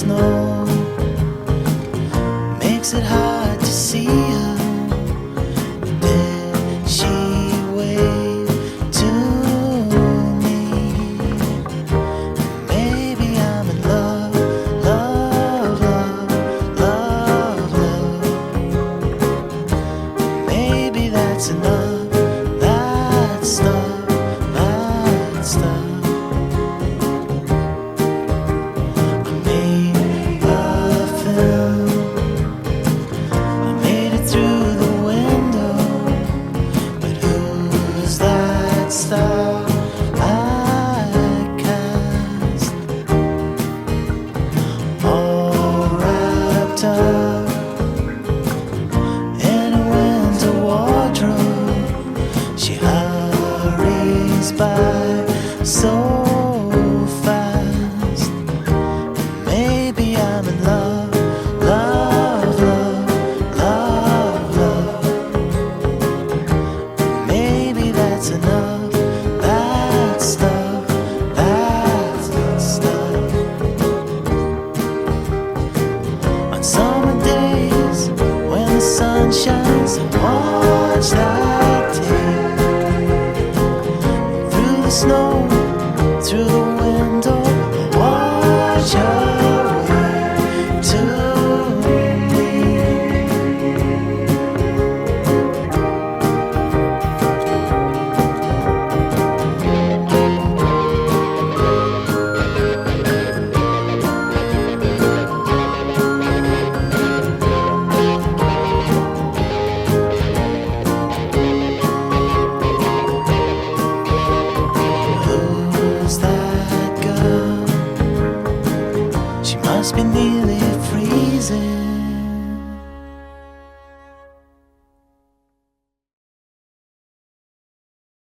snow makes it hard to see her. Did she wave to me? Maybe I'm in love, love, love, love, love. Maybe that's enough, that stuff, that stuff. Star I cast, all wrapped up in a winter wardrobe. She hurries by so fast. Maybe I'm in love, love, love, love, love. Maybe that's enough. Summer days when the sun shines, I watch that take through the snow, through the window. I watch her way to must be near